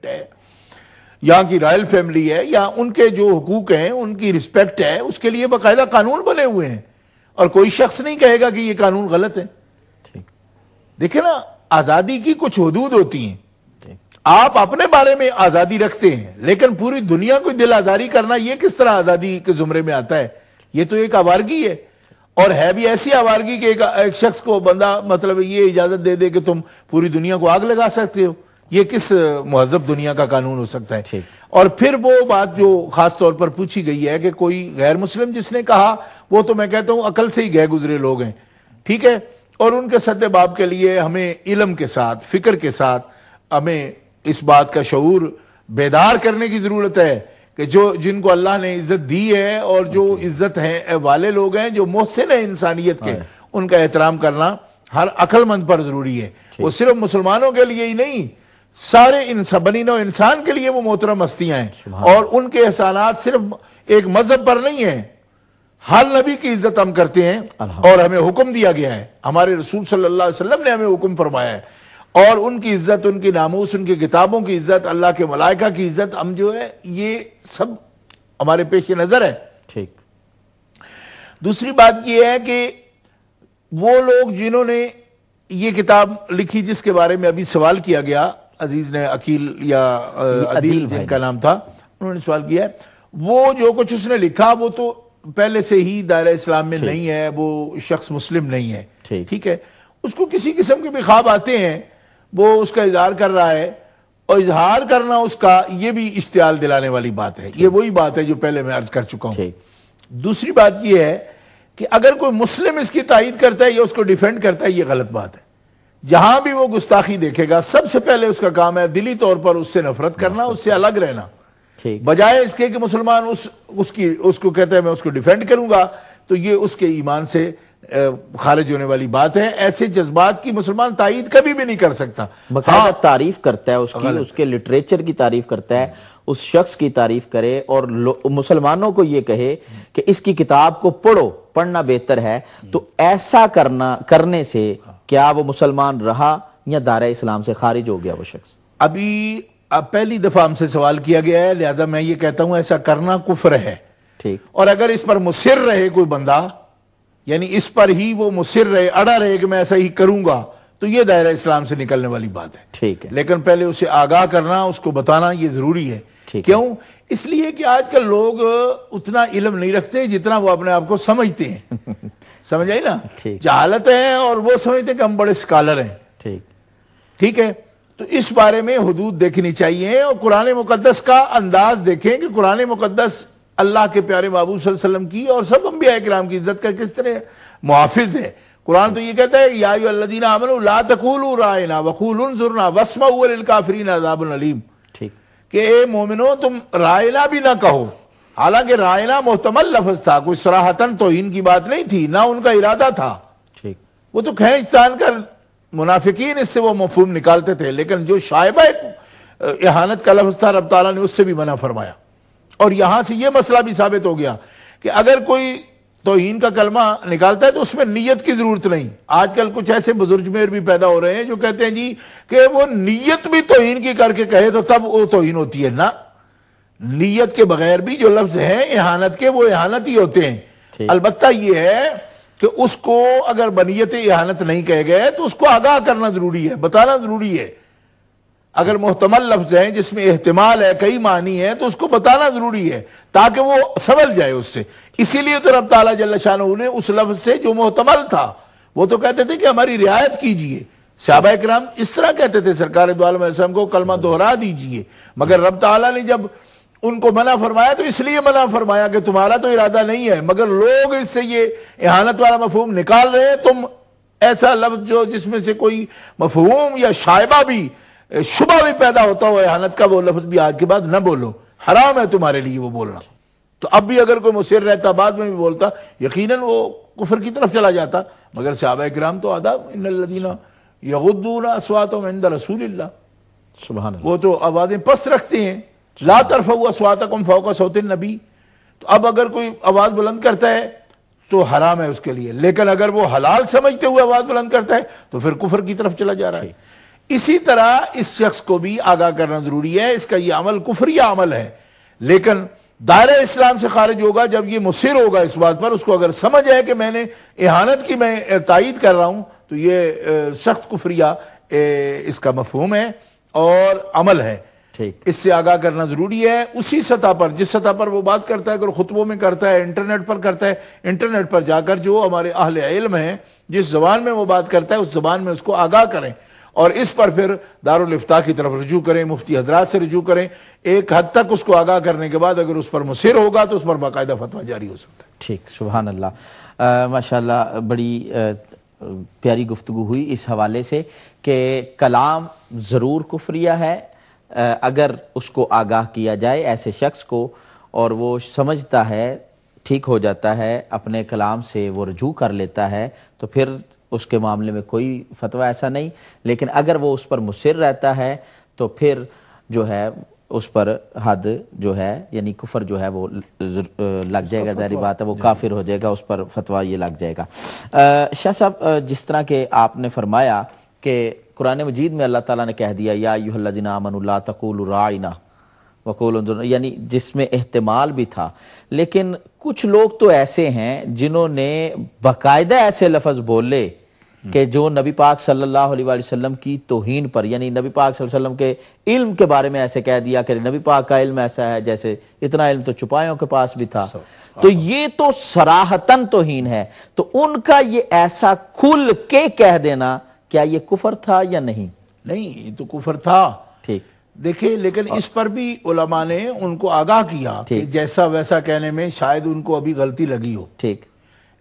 ہے، یہاں کی رائل فیملی ہے، یا ان کے جو حقوق ہیں ان کی رسپیکٹ ہے، اس کے لیے باقاعدہ قانون بنے ہوئے ہیں، اور کوئی شخص نہیں کہے گا کہ یہ قانون غلط ہے۔ دیکھیں نا، آزادی کی کچھ حدود ہوتی ہیں، آپ اپنے بارے میں آزادی رکھتے ہیں، لیکن پوری دنیا کو دل آزاری کرنا یہ کس طرح آزادی کے زمرے میں آتا ہے؟ یہ تو ایک آوارگی ہے، اور ہے بھی ایسی آوارگی کہ ایک شخص کو بندہ مطلب یہ اجازت دے دے کہ تم پوری دنیا کو آگ لگا سکتے ہو۔ یہ کس مہذب دنیا کا قانون ہو سکتا ہے؟ اور پھر وہ بات جو خاص طور پر پوچھی گئی ہے کہ کوئی غیر مسلم جس نے کہا، وہ تو میں کہتا ہوں عقل سے ہی گئے گزرے لوگ ہیں، ٹھیک ہے؟ اور ان کے سد باب کے لیے ہمیں علم کے ساتھ، فکر کے ساتھ ہمیں اس بات کا شعور بیدار کرنے کی ضرورت ہے کہ جن کو اللہ نے عزت دی ہے اور جو عزت ہیں والے لوگ ہیں، جو محسن ہیں انسانیت کے، ان کا احترام کرنا ہر عقل مند پر ضروری ہے۔ وہ صرف مسلمانوں کے لیے ہی نہیں، سارے بنی نوع انسان کے لیے وہ محترم ہستیاں ہیں، اور ان کے احسانات صرف ایک مذہب پر نہیں ہیں۔ ہر نبی کی عزت ہم کرتے ہیں، اور ہمیں حکم دیا گیا ہے، ہمارے رسول صلی اللہ علیہ وسلم نے ہمیں حکم فرمایا ہے، اور ان کی عزت، ان کی ناموس، ان کی کتابوں کی عزت، اللہ کے ملائکہ کی عزت، ہم جو ہے یہ سب ہمارے پیش نظر ہے۔ ٹھیک۔ دوسری بات یہ ہے کہ وہ لوگ جنہوں نے یہ کتاب لکھی، جس کے بارے میں ابھی سوال کیا گیا، عزیز نے عقیل یا عدیل جن کا نام تھا، انہوں نے سوال کیا ہے، وہ جو کچھ اس نے لکھا وہ تو پہلے سے ہی دائرہ اسلام میں نہیں ہے، وہ شخص مسلم نہیں ہے، ٹھیک ہے؟ اس کو کسی قسم کے بھی خواب آتے ہیں، وہ اس کا اظہار کر رہا ہے، اور اظہار کرنا اس کا یہ بھی اشتعال دلانے والی بات ہے۔ یہ وہی بات ہے جو پہلے میں عرض کر چکا ہوں۔ دوسری بات یہ ہے کہ اگر کوئی مسلم اس کی تائید کرتا ہے یا اس کو ڈیفینڈ کرتا ہے، یہ غلط بات ہے۔ جہاں بھی وہ گستاخی دیکھے گا، سب سے پہلے اس کا کام ہے دلی طور پر اس سے نفرت کرنا، اس سے الگ رہنا، بجائے اس کے کہ مسلمان اس کو کہتا ہے میں اس کو ڈیفینڈ کروں گا، تو یہ اس کے ایمان سے خارج ہونے والی بات ہے۔ ایسے جذبات کی مسلمان تائید کبھی بھی نہیں کر سکتا۔ باقاعدہ تعریف کرتا ہے اس کے لٹریچر کی تعریف کرتا ہے، اس شخص کی تعریف کرے، اور مسلمانوں کو یہ کہے کہ اس کی کتاب کو پڑھو، پڑھنا بہتر ہے۔ تو ایسا کرنے سے کیا وہ مسلمان رہا یا دائرہ اسلام سے خارج ہو گیا وہ شخص؟ ابھی پہلی دفعہ ہم سے سوال کیا گیا ہے، لہذا میں یہ کہتا ہوں ایسا کرنا کفر ہے۔ اور اگر اس پر مصر رہے کوئی بندہ، یعنی اس پر ہی وہ مصر رہے، اڑا رہے کہ میں ایسا ہی کروں گا، تو یہ دائرہ اسلام سے نکلنے والی بات ہے۔ ٹھیک ہے، لیکن پہلے اسے آگاہ کرنا، اس کو بتانا یہ ضروری ہے۔ کیوں؟ اس لیے کہ آج کل لوگ اتنا علم نہیں رکھتے جتنا وہ اپنے آپ کو سمجھتے ہیں۔ سمجھ آئی نا؟ جہالت ہے، اور وہ سمجھتے ہیں کہ ہم بڑے اسکالر ہیں۔ ٹھیک ہے، تو اس بارے میں حدود دیکھنی چاہیے، اور قرآن مقدس کا انداز دیکھیں کہ قرآن مقدس اللہ کے پیارے محبوب صلی اللہ علیہ وسلم کی اور سب انبیاء کرام کی عزت کا کس طرح محافظ ہے۔ قرآن تو یہ کہتا ہے یا ایھا الذین آمنوا لا تقولوا رائنا وقولوا انظرنا واسمعوا للکافرین عذاب علیم، کہ اے مومنو تم رائنا بھی نہ کہو، حالانکہ رائنا محتمل لفظ تھا، کوئی صراحتاً توہین کی بات نہیں تھی، نہ ان کا ارادہ تھا، وہ تو کھینچ تان کر منافقین اس سے وہ مفہوم نکالتے تھے، لیکن جو شائبہ اہانت کا لفظ تھا رب تعالیٰ نے اس سے بھی منع فرمایا۔ اور یہاں سے یہ مسئلہ بھی ثابت ہو گیا کہ اگر کوئی توہین کا کلمہ نکالتا ہے تو اس میں نیت کی ضرورت نہیں۔ آج کل کچھ ایسے بزرگ میر بھی پیدا ہو رہے ہیں جو کہتے ہیں جی کہ وہ نیت بھی توہین کی کر کے کہے تو تب وہ توہین ہوتی ہے۔ نہ، نیت کے بغیر بھی جو لفظ ہیں اہانت کے، وہ اہانت ہی ہوتے ہیں۔ البتہ یہ ہے کہ اس کو اگر بنیت اہانت نہیں کہے گئے تو اس کو آگاہ کرنا ضروری ہے، بتانا ضروری ہے۔ اگر محتمل لفظ ہیں جس میں احتمال ہے، کئی معنی ہے، تو اس کو بتانا ضروری ہے تاکہ وہ سمجھ جائے اس سے۔ اسی لیے تو رب تعالیٰ جل شانہ نے اس لفظ سے جو محتمل تھا، وہ تو کہتے تھے کہ ہماری رعایت کیجئے، صحابہ کرام اس طرح کہتے تھے سرکار دو عالم علیہ السلام کو کلمہ دہرا دیجئے، مگر رب تعالیٰ نے جب ان کو منع فرمایا تو اس لیے منع فرمایا کہ تمہارا تو ارادہ نہیں ہے، مگر لوگ اس سے یہ اہانت والا مفہوم نکال رہے ہیں، تم ایسا لفظ جو جس میں سے کوئی مفہوم یا شائبہ بھی، شبہ بھی پیدا ہوتا ہو اہانت کا، وہ لفظ بھی آج کے بعد نہ بولو، حرام ہے تمہارے لیے وہ بولنا۔ تو اب بھی اگر کوئی مصر رہتا، بعد میں بھی بولتا، یقیناً وہ کفر کی طرف چلا جاتا۔ مگر صحابہ کرام تو آداب، ان الذین یغضون اصواتهم عند رسول اللہ، سبحان اللہ، وہ تو آوازیں پست رکھتے ہیں، لا ترفعوا اصواتکم فوق صوت النبی۔ تو اب اگر کوئی آواز بلند کرتا ہے تو حرام ہے اس کے لیے، لیکن اگر وہ حلال سمجھتے ہوئے آواز بلند کرتا ہے تو پھر کفر کی طرف چلا جا رہا ہے۔ اسی طرح اس شخص کو بھی آگاہ کرنا ضروری ہے، اس کا یہ عمل کفری عمل ہے، لیکن دائرہ اسلام سے خارج ہوگا جب یہ مصر ہوگا اس بات پر، اس کو اگر سمجھ ہے کہ میں نے اہانت کی، میں تائید کر رہا ہوں، تو یہ سخت کفریہ اس کا مفہوم ہے اور عمل ہے، اس سے آگاہ کرنا ضروری ہے۔ اسی سطح پر، جس سطح پر وہ بات کرتا ہے، اگر خطبوں میں کرتا ہے، انٹرنیٹ پر کرتا ہے، انٹرنیٹ پر جا کر جو ہمارے اہل علم ہیں جس زبان میں وہ بات کرتا ہے اس زبان میں اس کو آگاہ کریں، اور اس پر پھر دارالافتاء کی طرف رجوع کریں، مفتی حضرات سے رجوع کریں۔ ایک حد تک اس کو آگاہ کرنے کے بعد اگر اس پر مصر ہوگا تو اس پر باقاعدہ فتویٰ جاری ہو سکتا ہے۔ ٹھیک، سبحان اللہ، ماشاءاللہ، بڑی پیاری گفتگو ہوئی اس حوالے سے کہ کلام ضرور کفریہ ہے اگر اس کو آگاہ کیا جائے ایسے شخص کو، اور وہ سمجھتا ہے، ٹھیک ہو جاتا ہے، اپنے کلام سے وہ رجوع کر لیتا ہے، تو پھر اس کے معاملے میں کوئی فتویٰ ایسا نہیں۔ لیکن اگر وہ اس پر مصر رہتا ہے تو پھر جو ہے اس پر حد جو ہے، یعنی کفر جو ہے وہ لگ جائے گا، ظاہری بات ہے وہ کافر ہو جائے گا، اس پر فتویٰ یہ لگ جائے گا۔ شاہ صاحب، جس طرح کہ آپ نے فرمایا کہ قرآن مجید میں اللہ تعالیٰ نے کہہ دیا یا ایھا الذین آمنوا لا تقولوا راعنا وقولوا انظرنا، یعنی جس میں احتمال بھی تھا، لیکن کچھ لوگ تو ایسے ہیں جنہوں نے باقاعدہ ایسے لفظ بولے کہ جو نبی پاک صلی اللہ علیہ وآلہ وسلم کی توہین پر، یعنی نبی پاک صلی اللہ علیہ وسلم کے علم کے بارے میں ایسے کہہ دیا کہ نبی پاک کا علم ایسا ہے جیسے اتنا علم تو چپایوں کے پاس بھی تھا، تو یہ تو صراحتاً توہین ہے۔ تو ان کا یہ ایسا کھل کے کہہ دینا، کیا یہ کفر تھا یا نہیں؟ نہیں، یہ تو کفر تھا، ٹھیک، دیکھیں، لیکن اس پر بھی علماء نے ان کو آگاہ کیا کہ جیسا ویسا کہنے میں شاید ان کو ابھی غلطی لگی ہو، ٹھیک،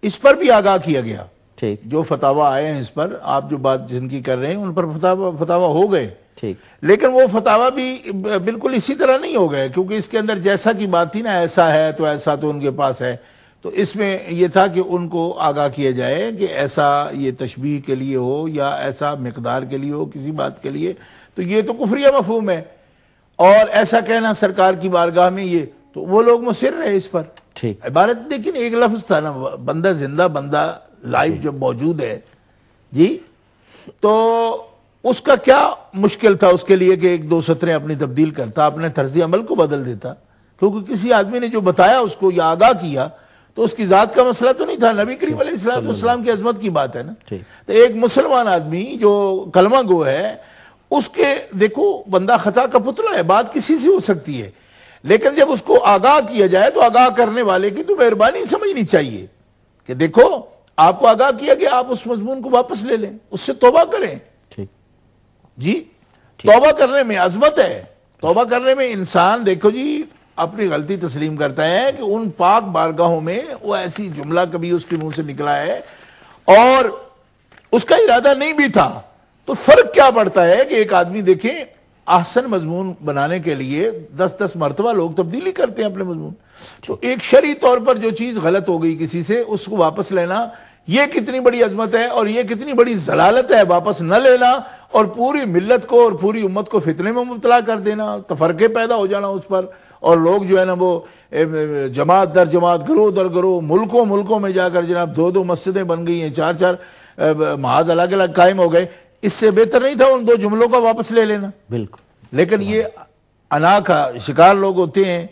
اس پر بھی آگاہ کیا گیا۔ ٹھیک، جو فتاویٰ آئے ہیں اس پر، آپ جو بات جن کی کر رہے ہیں ان پر فتاویٰ ہو گئے، ٹھیک، لیکن وہ فتاویٰ بھی بالکل اسی طرح نہیں ہو گئے، کیونکہ اس کے اندر جیسا کی بات تھی نا، ایسا ہے تو ایسا تو ان کے پاس ہے، تو اس میں یہ تھا کہ ان کو آگاہ کیا جائے کہ ایسا یہ تشبیہ کے لیے ہو یا ایسا مقدار کے لیے ہو کسی بات کے لیے، تو یہ تو کفریہ مفہوم ہے، اور ایسا کہنا سرکار کی بارگاہ میں، یہ تو وہ لوگ مصر رہے اس پر۔ ٹھیک، عبارت لیکن ایک لفظ تھا نا، بندہ زندہ، بندہ لائف جب موجود ہے جی، تو اس کا کیا مشکل تھا اس کے لیے کہ ایک دو سطریں اپنی تبدیل کرتا، اپنے طرز عمل کو بدل دیتا، کیونکہ کسی آدمی نے جو بتایا اس کو یا آگاہ کیا تو اس کی ذات کا مسئلہ تو نہیں تھا، نبی کریم علیہ السلام کی عظمت کی بات ہے نا۔ تو ایک مسلمان آدمی جو کلمہ گو ہے، اس کے دیکھو بندہ خطا کا پتلا ہے، بات کسی سے ہو سکتی ہے، لیکن جب اس کو آگاہ کیا جائے تو آگاہ کرنے والے کی تو مہربانی سمجھنی چاہیے کہ دیکھو آپ کو آگاہ کیا کہ آپ اس مضمون کو واپس لے لیں، اس سے توبہ کریں۔ جی، توبہ کرنے میں عظمت ہے، توبہ کرنے میں انسان دیکھو جی اپنی غلطی تسلیم کرتا ہے کہ ان پاک بارگاہوں میں وہ ایسی جملہ کبھی اس کے منہ سے نکلا ہے اور اس کا ارادہ نہیں بھی تھا، تو فرق کیا پڑتا ہے کہ ایک آدمی دیکھیں احسن مضمون بنانے کے لیے 10 مرتبہ لوگ تبدیلی کرتے ہیں اپنے مضمون، تو ایک شرعی طور پر جو چیز غلط ہو گئی کسی سے اس کو واپس لینا، یہ کتنی بڑی عظمت ہے اور یہ کتنی بڑی ضلالت ہے، واپس نہ لینا اور پوری ملت کو اور پوری امت کو فتنے میں مبتلا کر دینا، تفرقے پیدا ہو جانا اس پر، اور لوگ جو ہے نا وہ جماعت در جماعت، گروہ در گروہ، ملکوں میں جا کر جناب 2 مسجدیں بن گئی ہیں، 4 محاذ الگ الگ قائم ہو گئے، اس سے بہتر نہیں تھا ان 2 جملوں کا واپس لے لینا؟ بالکل، لیکن یہ انا کا شکار لوگ ہوتے ہیں،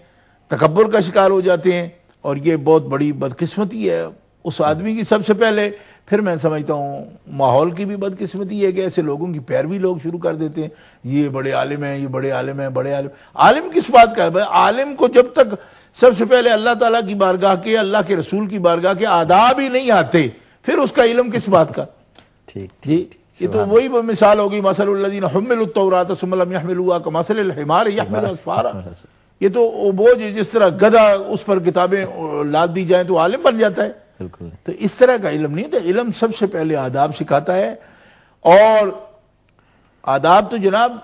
تکبر کا شکار ہو جاتے ہیں، اور یہ بہت بڑی بدقسمتی ہے اس آدمی کی سب سے پہلے، پھر میں سمجھتا ہوں ماحول کی بھی بدقسمتی ہے کہ ایسے لوگوں کی پیروی لوگ شروع کر دیتے ہیں، یہ بڑے عالم ہیں، یہ بڑے عالم ہیں، بڑے عالم۔ عالم کس بات کا ہے؟ عالم کو جب تک سب سے پہلے اللہ تعالیٰ کی بارگاہ کے، اللہ کے رسول کی بارگاہ کے آداب ہی نہیں آتے، پھر اس کا علم کس بات کا؟ جی، یہ تو وہی مثال ہوگی، مثل الذین حملوا التوراۃ ثم لم یحملوها کمثل الحمار یحمل اسفارا، یہ تو بوجھ جس طرح گدھا اس پر کتابیں لاد دی جائیں تو عالم بن جاتا ہے، تو اس طرح کا علم نہیں تھا۔ علم سب سے پہلے آداب سکھاتا ہے، اور آداب تو جناب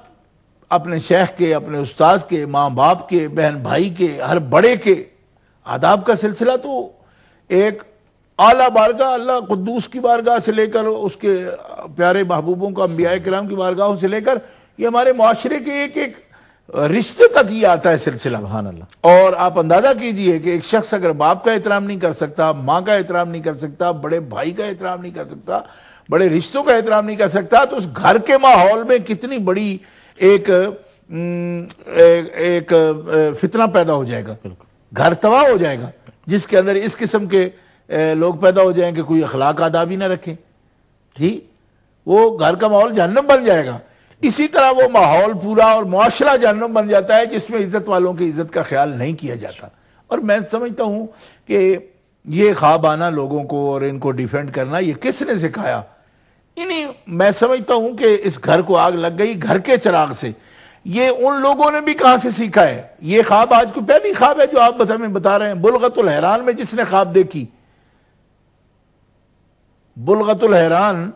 اپنے شیخ کے، اپنے استاذ کے، ماں باپ کے، بہن بھائی کے، ہر بڑے کے آداب کا سلسلہ تو ایک اعلیٰ بارگاہ اللہ قدوس کی بارگاہ سے لے کر اس کے پیارے محبوبوں کا انبیاء کرام کی بارگاہوں سے لے کر یہ ہمارے معاشرے کے ایک رشتے تک یہ آتا ہے سلسلہ۔ سبحان اللہ۔ اور آپ اندازہ کیجئے کہ ایک شخص اگر باپ کا احترام نہیں کر سکتا، ماں کا احترام نہیں کر سکتا، بڑے بھائی کا احترام نہیں کر سکتا، بڑے رشتوں کا احترام نہیں کر سکتا، تو اس گھر کے ماحول میں کتنی بڑی ایک فتنہ پیدا ہو جائے گا، گھر تباہ ہو جائے گا، جس کے اندر اس قسم کے لوگ پیدا ہو جائیں کہ کوئی اخلاق آداب ہی نہ رکھیں، جی وہ گھر کا ماحول جہنم بن جائے گا۔ اسی طرح وہ ماحول پورا اور معاشرہ جہنم بن جاتا ہے جس میں عزت والوں کی عزت کا خیال نہیں کیا جاتا۔ اور میں سمجھتا ہوں کہ یہ خواب آنا لوگوں کو اور ان کو ڈیفینڈ کرنا یہ کس نے سکھایا؟ میں سمجھتا ہوں کہ اس گھر کو آگ لگ گئی گھر کے چراغ سے، یہ ان لوگوں نے بھی کہاں سے سیکھا ہے؟ یہ خواب آج کوئی پہلی خواب ہے جو آپ ہمیں بتا رہے ہیں؟ بلغت الحیران میں جس نے خواب دیکھی، بلغت الحیران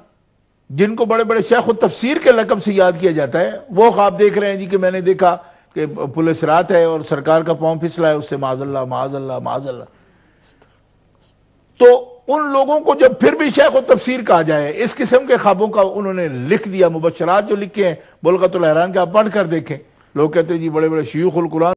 جن کو بڑے بڑے شیخ التفسیر کے لقب سے یاد کیا جاتا ہے، وہ خواب دیکھ رہے ہیں جی کہ میں نے دیکھا کہ پولیس رات ہے اور سرکار کا پاؤں پھسلا ہے، اس سے معاذ اللہ معاذ اللہ معاذ اللہ۔ تو ان لوگوں کو جب پھر بھی شیخ التفسیر کہا جائے، اس قسم کے خوابوں کا انہوں نے لکھ دیا، مبشرات جو لکھے ہیں بلغت الحیران کے آپ پڑھ کر دیکھیں، لوگ کہتے ہیں جی بڑے بڑے شیوخ القرآن